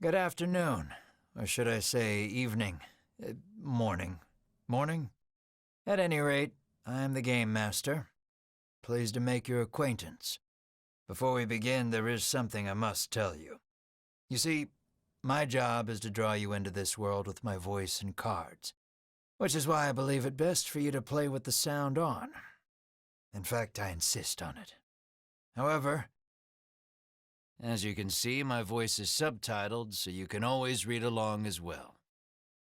Good afternoon, or should I say evening, morning. Morning? At any rate, I am the Game Master. Pleased to make your acquaintance. Before we begin, there is something I must tell you. You see, my job is to draw you into this world with my voice and cards, which is why I believe it best for you to play with the sound on. In fact, I insist on it. However, as you can see, my voice is subtitled, so you can always read along as well.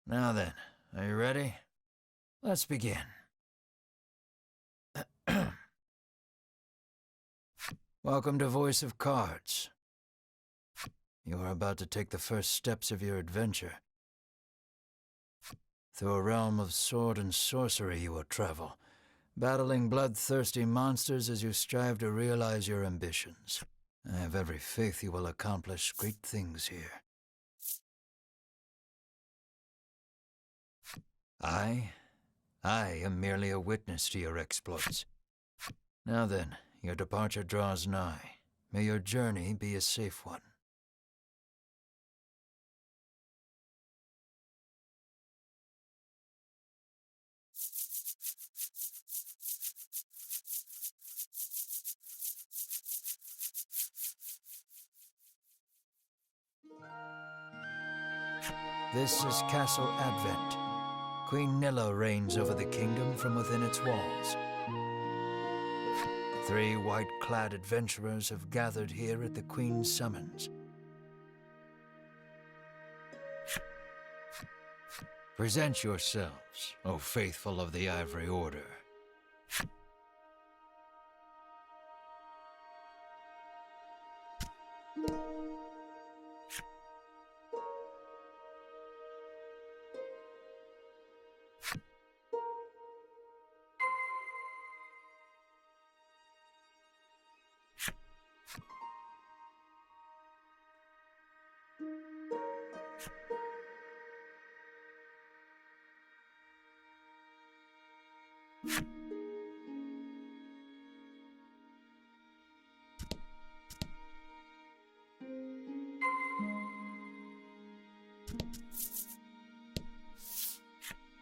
Now then, are you ready? Let's begin. Welcome to Voice of Cards. You are about to take the first steps of your adventure. Through a realm of sword and sorcery you will travel, battling bloodthirsty monsters as you strive to realize your ambitions. I have every faith you will accomplish great things here. I am merely a witness to your exploits. Now then, your departure draws nigh. May your journey be a safe one. This is Castle Advent. Queen Nilla reigns over the kingdom from within its walls. 3 white-clad adventurers have gathered here at the Queen's summons. Present yourselves, O faithful of the Ivory Order.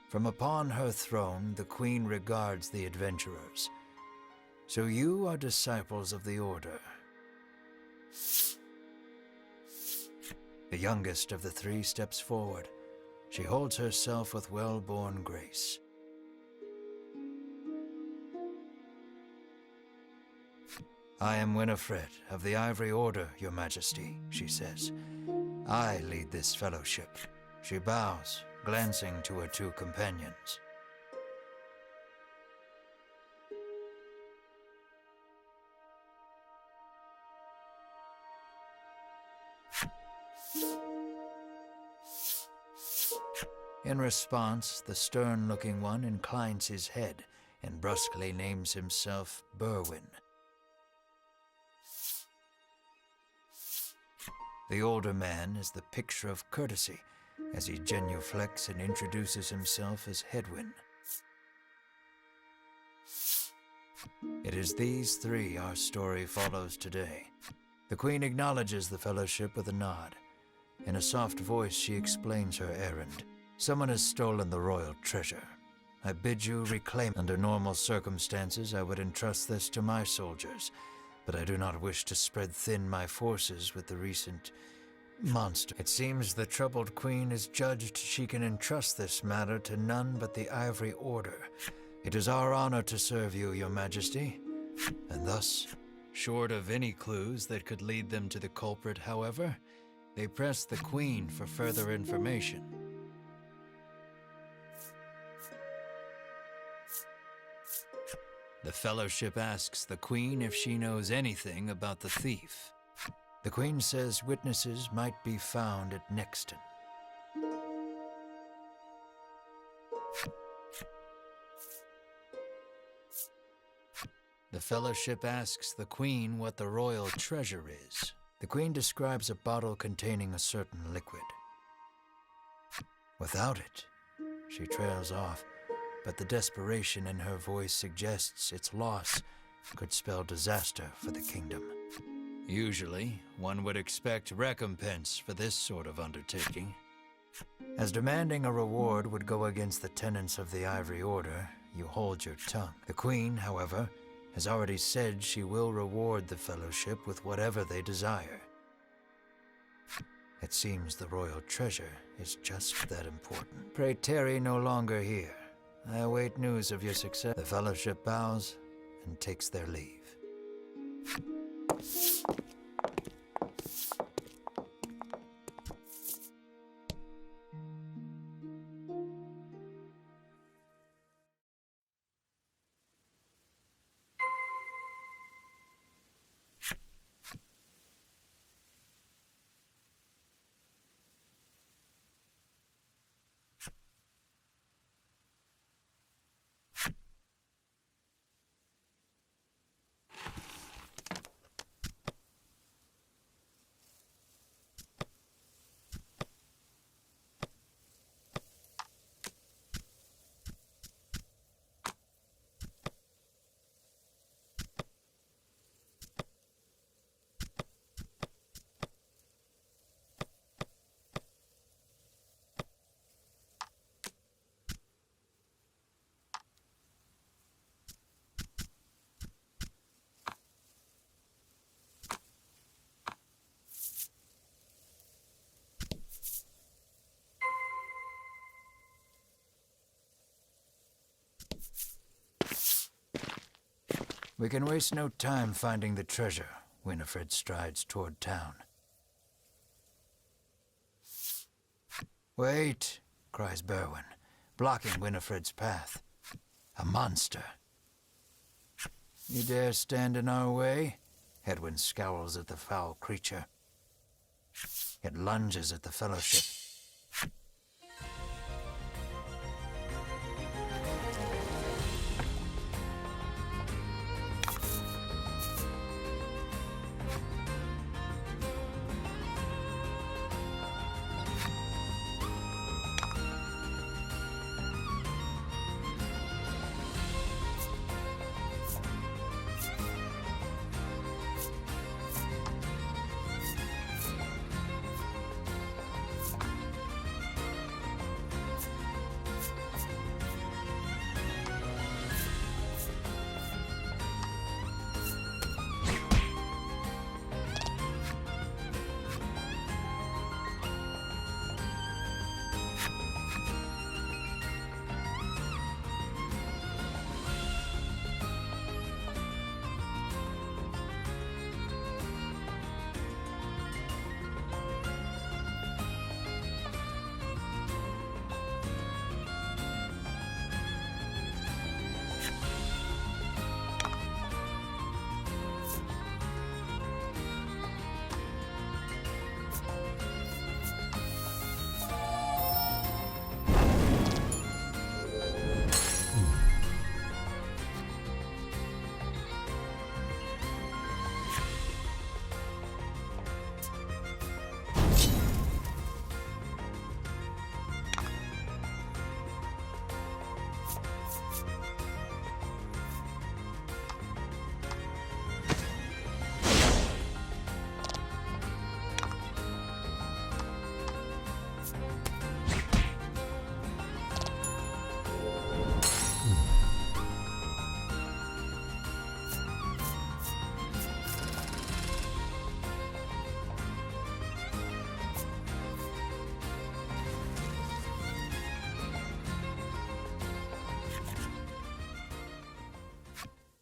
From upon her throne, the Queen regards the adventurers. So you are disciples of the Order. The youngest of the 3 steps forward. She holds herself with well-born grace. I am Winifred of the Ivory Order, Your Majesty, she says. I lead this fellowship. She bows, glancing to her 2 companions. In response, the stern-looking one inclines his head and brusquely names himself Berwin. The older man is the picture of courtesy, as he genuflects and introduces himself as Hedwin. It is these 3 our story follows today. The Queen acknowledges the fellowship with a nod. In a soft voice, she explains her errand. Someone has stolen the royal treasure. I bid you reclaim. Under normal circumstances, I would entrust this to my soldiers, but I do not wish to spread thin my forces with the recent monster. It seems the troubled Queen is judged she can entrust this matter to none but the Ivory Order. It is our honor to serve you, Your Majesty. And thus, short of any clues that could lead them to the culprit, however, they press the Queen for further information. The Fellowship asks the Queen if she knows anything about the thief. The Queen says witnesses might be found at Nexton. The Fellowship asks the Queen what the royal treasure is. The Queen describes a bottle containing a certain liquid. Without it, she trails off, but the desperation in her voice suggests its loss could spell disaster for the kingdom. Usually, one would expect recompense for this sort of undertaking. As demanding a reward would go against the tenets of the Ivory Order, you hold your tongue. The Queen, however, has already said she will reward the Fellowship with whatever they desire. It seems the royal treasure is just that important. Pray tarry no longer here. I await news of your success. The Fellowship bows and takes their leave. We can waste no time finding the treasure. Winifred strides toward town. Wait, cries Berwin, blocking Winifred's path. A monster. You dare stand in our way? Hedwyn scowls at the foul creature. It lunges at the Fellowship.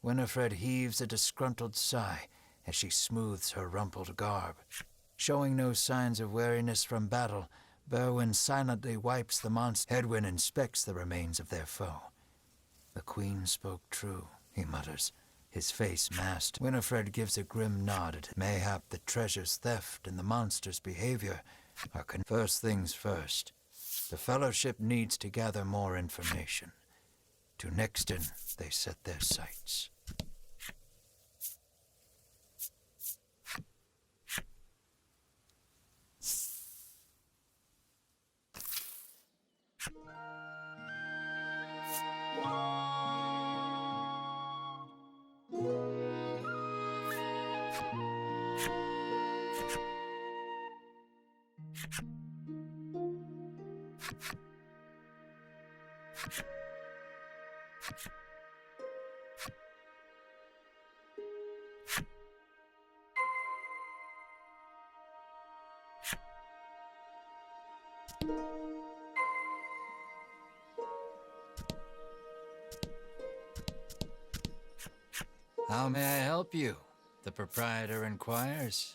Winifred heaves a disgruntled sigh as she smooths her rumpled garb. Showing no signs of weariness from battle, Berwin silently wipes the monster. Hedwyn inspects the remains of their foe. The Queen spoke true, he mutters, his face masked. Winifred gives a grim nod. Mayhap the treasure's theft and the monster's behavior are First things first. The Fellowship needs to gather more information. To Nixton they set their sights. How may I help you? The proprietor inquires.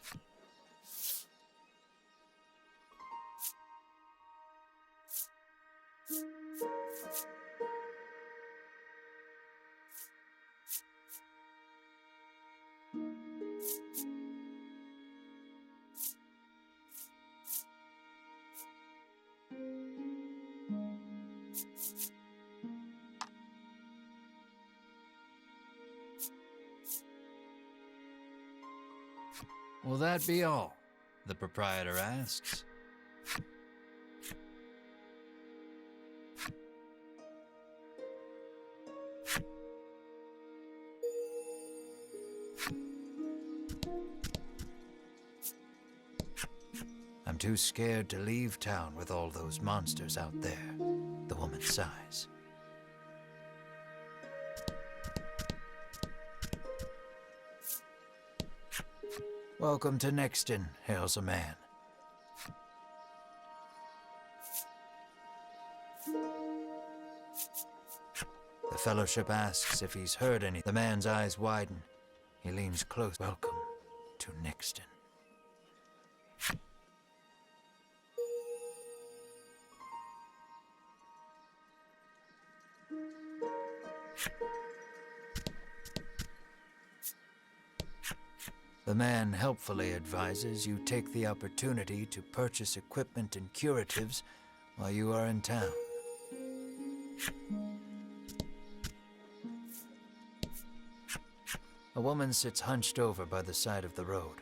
Will that be all? The proprietor asks. I'm too scared to leave town with all those monsters out there, the woman sighs. Welcome to Nexton, hails a man. The Fellowship asks if he's heard anything. The man's eyes widen. He leans close. Welcome to Nexton. The man helpfully advises you take the opportunity to purchase equipment and curatives while you are in town. A woman sits hunched over by the side of the road.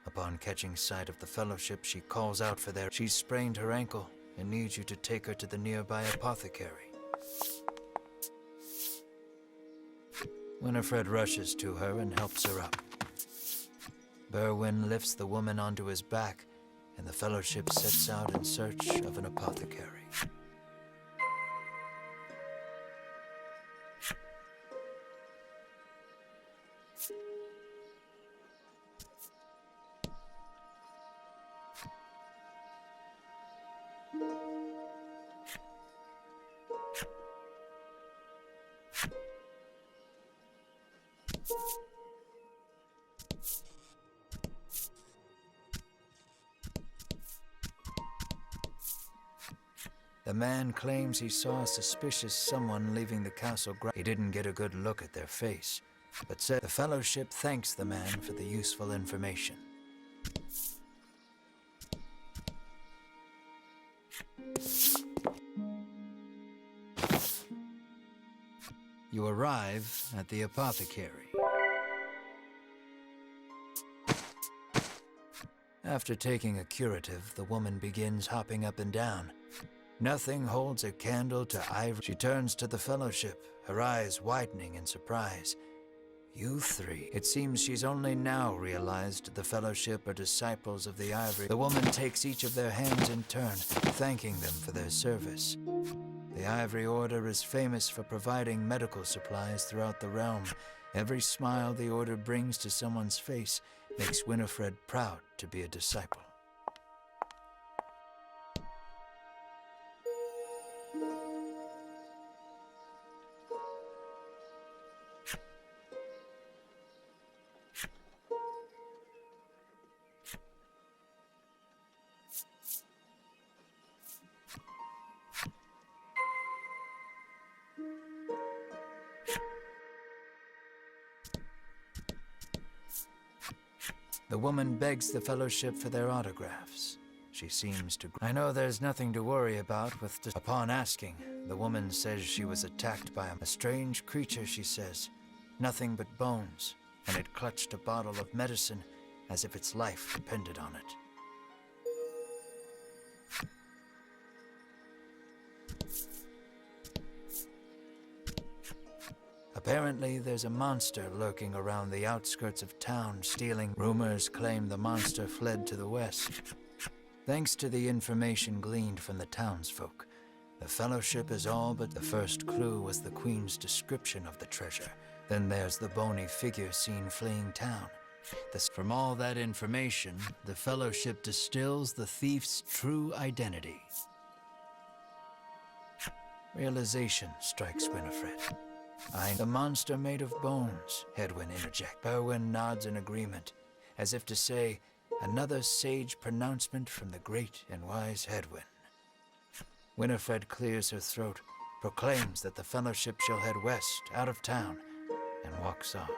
Upon catching sight of the Fellowship, she calls out for their... She's sprained her ankle and needs you to take her to the nearby apothecary. Winifred rushes to her and helps her up. Berwin lifts the woman onto his back, and the Fellowship sets out in search of an apothecary. The man claims he saw a suspicious someone leaving the castle grounds. He didn't get a good look at their face, but said the Fellowship thanks the man for the useful information. You arrive at the apothecary. After taking a curative, the woman begins hopping up and down. Nothing holds a candle to ivory. She turns to the Fellowship, her eyes widening in surprise. You three. It seems she's only now realized the Fellowship are disciples of the Ivory. The woman takes each of their hands in turn, thanking them for their service. The Ivory Order is famous for providing medical supplies throughout the realm. Every smile the Order brings to someone's face makes Winifred proud to be a disciple. The woman begs the Fellowship for their autographs. She seems to... I know there's nothing to worry about with... Upon asking, the woman says she was attacked by a strange creature, she says. Nothing but bones, and it clutched a bottle of medicine as if its life depended on it. Apparently, there's a monster lurking around the outskirts of town, stealing. Rumors claim the monster fled to the west. Thanks to the information gleaned from the townsfolk, the Fellowship is all but the first clue was the Queen's description of the treasure. Then there's the bony figure seen fleeing town. From all that information, the Fellowship distills the thief's true identity. Realization strikes Winifred. The monster made of bones, Hedwyn interjects. Berwin nods in agreement, as if to say, another sage pronouncement from the great and wise Hedwyn. Winifred clears her throat, proclaims that the Fellowship shall head west, out of town, and walks off.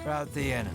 Rout the enemy.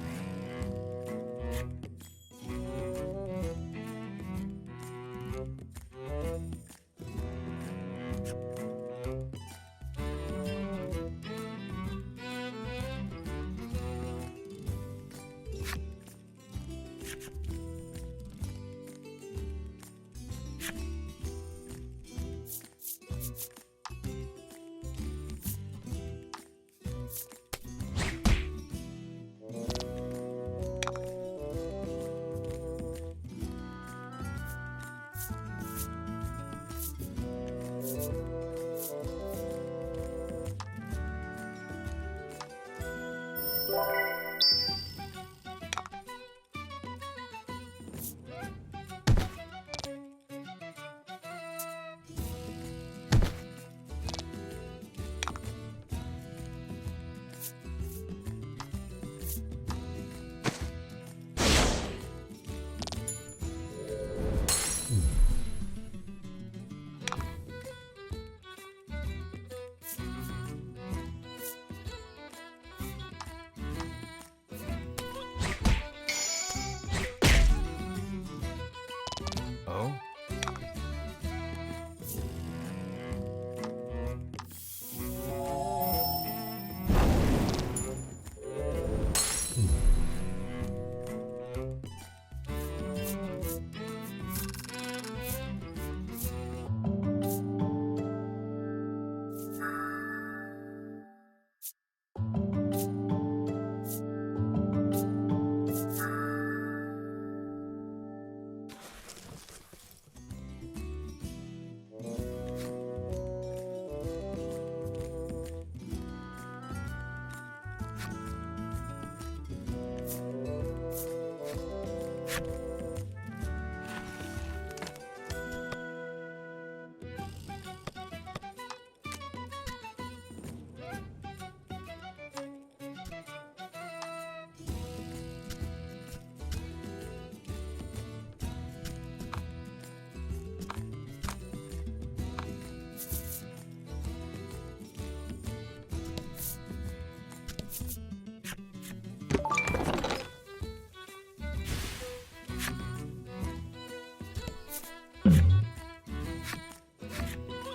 Oh?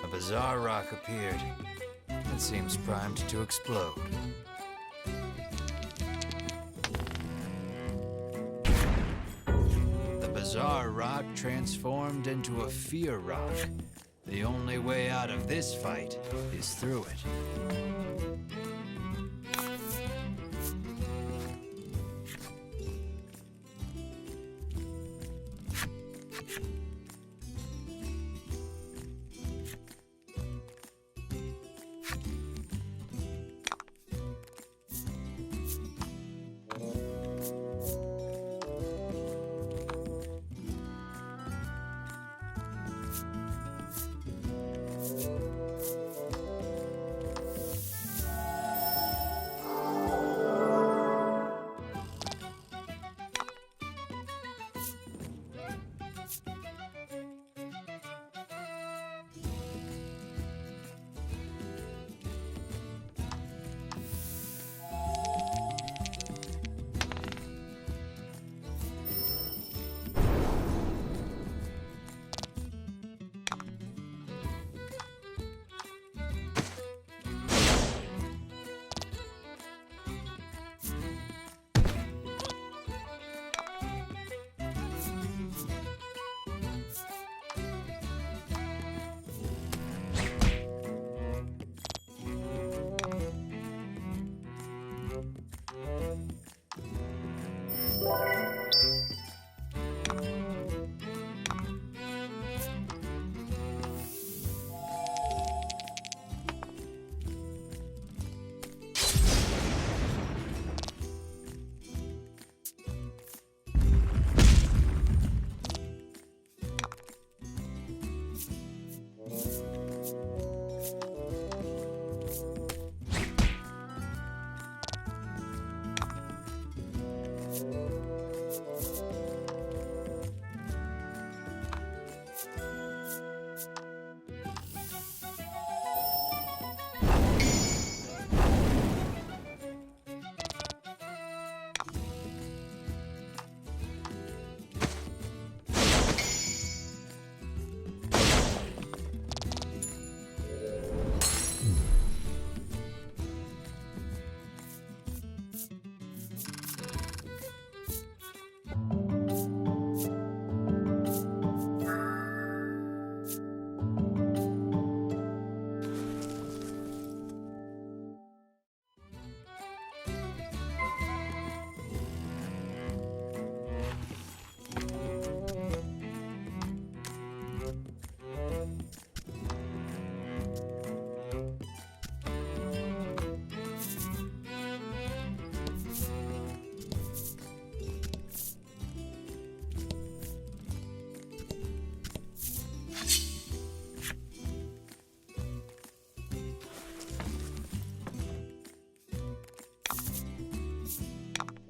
A bizarre rock appeared. It seems primed to explode. The bizarre rock transformed into a fear rock. The only way out of this fight is through it.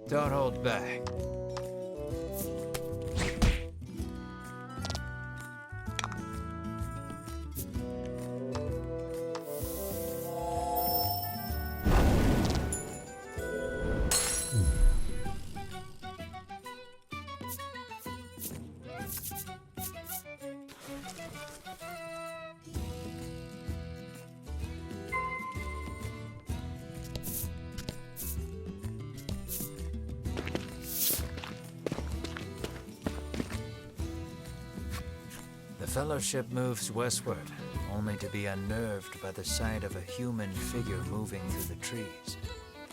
Don't hold back. The Fellowship moves westward, only to be unnerved by the sight of a human figure moving through the trees.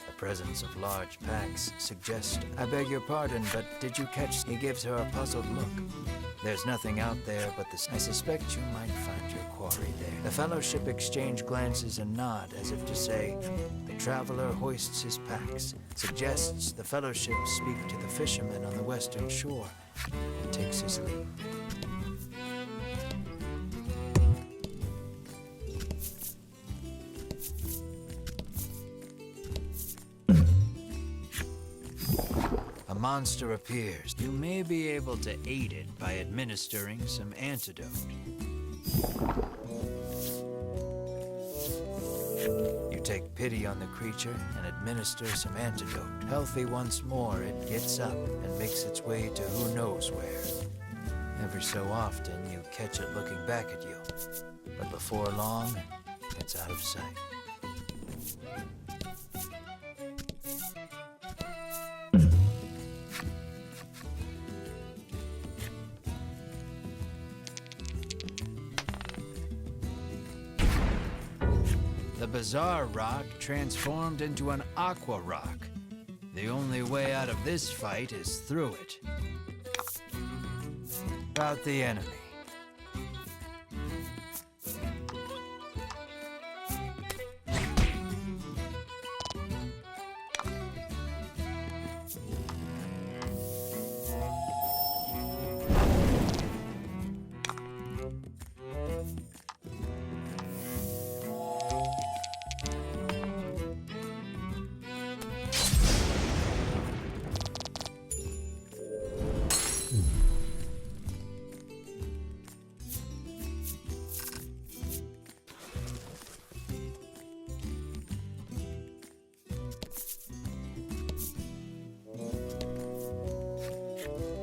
The presence of large packs suggests, I beg your pardon, but did you catch? He gives her a puzzled look. There's nothing out there but the... I suspect you might find your quarry there. The Fellowship exchange glances and nod as if to say, the traveler hoists his packs, suggests the Fellowship speak to the fisherman on the western shore, and takes his leave. A monster appears. You may be able to aid it by administering some antidote. You take pity on the creature and administer some antidote. Healthy once more, it gets up and makes its way to who knows where. Every so often, you catch it looking back at you, but before long, it's out of sight. The bizarre rock transformed into an aqua rock. The only way out of this fight is through it. About the enemy.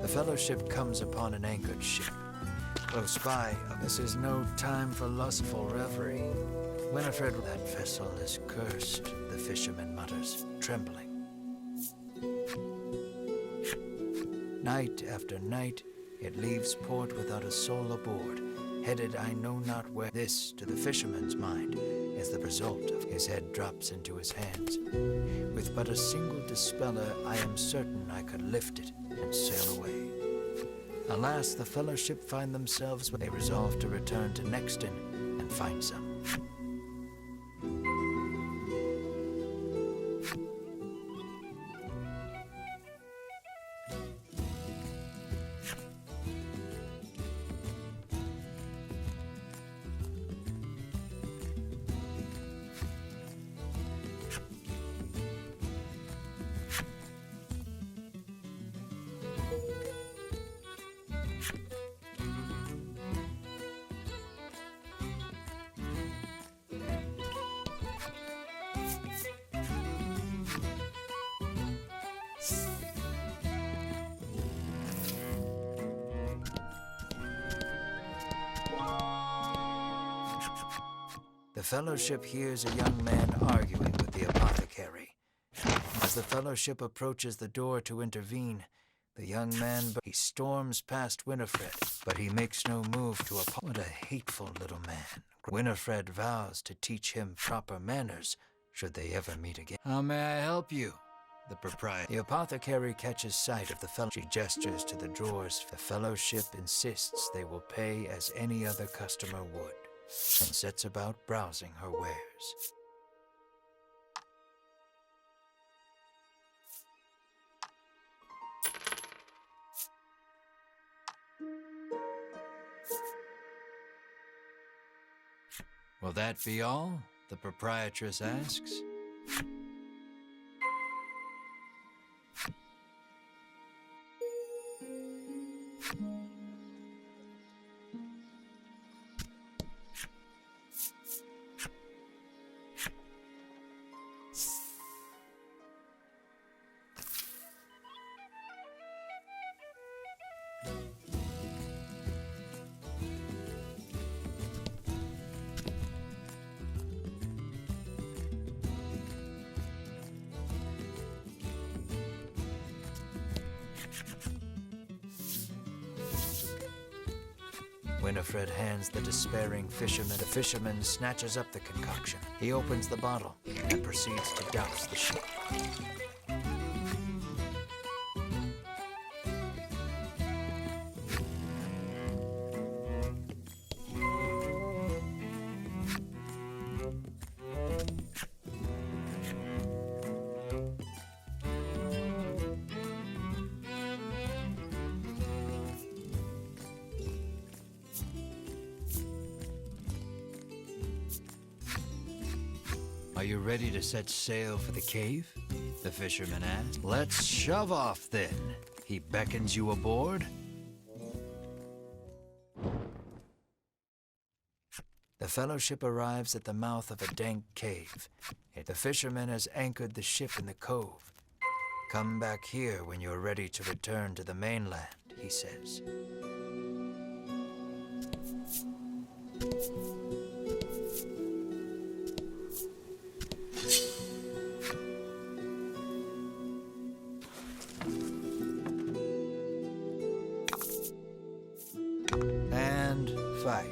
The Fellowship comes upon an anchored ship. Close by, this is no time for lustful reverie. Winifred, that vessel is cursed, the fisherman mutters, trembling. Night after night, it leaves port without a soul aboard, headed I know not where. This, to the fisherman's mind, is the result of his head drops into his hands. With but a single dispeller, I am certain I could lift it and sail away. Alas, the Fellowship find themselves when they resolve to return to Nexton and find some. The Fellowship hears a young man arguing with the apothecary. As the Fellowship approaches the door to intervene, the young man, he storms past Winifred, but he makes no move to What a hateful little man. Winifred vows to teach him proper manners, should they ever meet again. How may I help you? The proprietor. The apothecary catches sight of the Fellowship. She gestures to the drawers. The Fellowship insists they will pay as any other customer would, and sets about browsing her wares. Will that be all? The proprietress asks. Winifred hands the despairing fisherman. The fisherman snatches up the concoction. He opens the bottle and proceeds to douse the ship. Are you ready to set sail for the cave? The fisherman asks. Let's shove off then. He beckons you aboard. The fellowship arrives at the mouth of a dank cave. The fisherman has anchored the ship in the cove. Come back here when you're ready to return to the mainland, he says. And fight.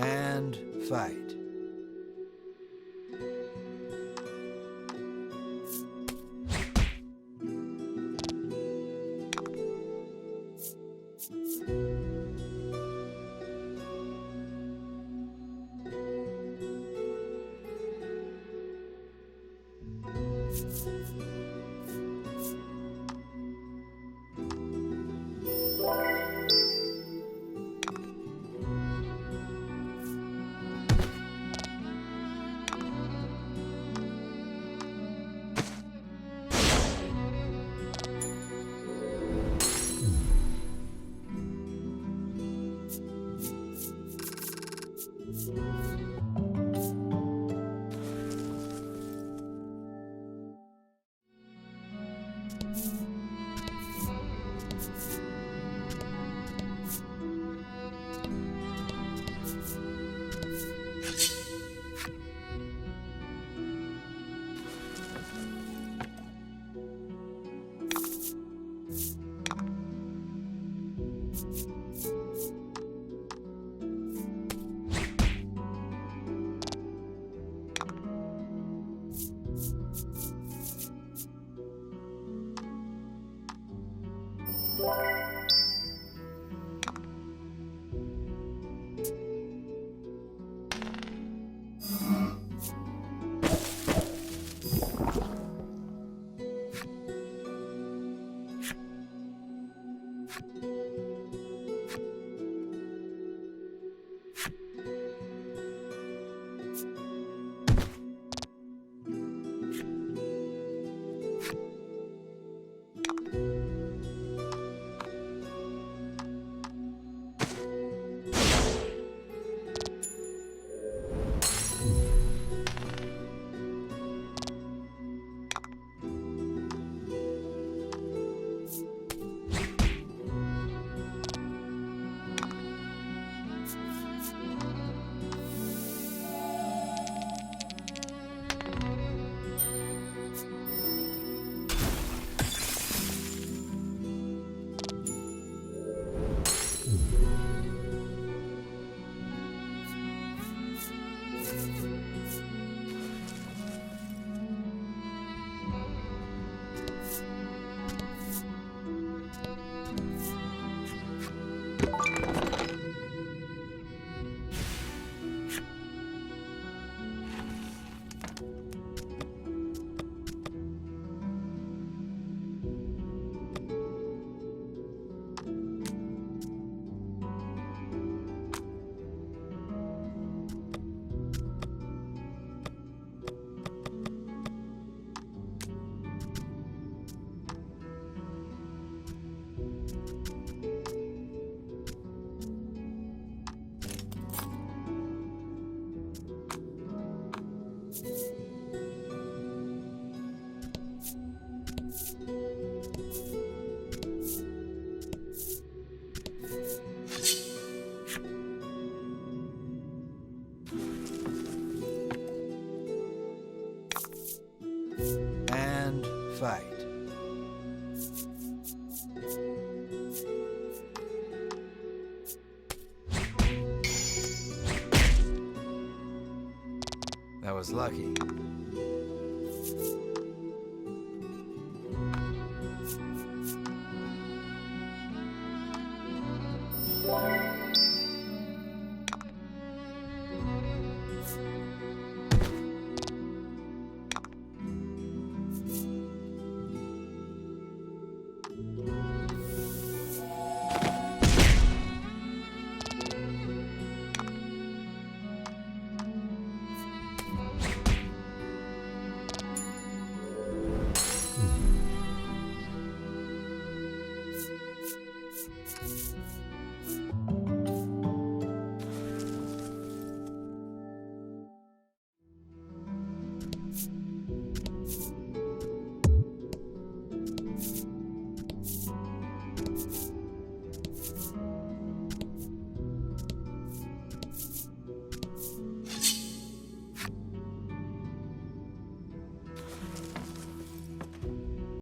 And fight. was lucky.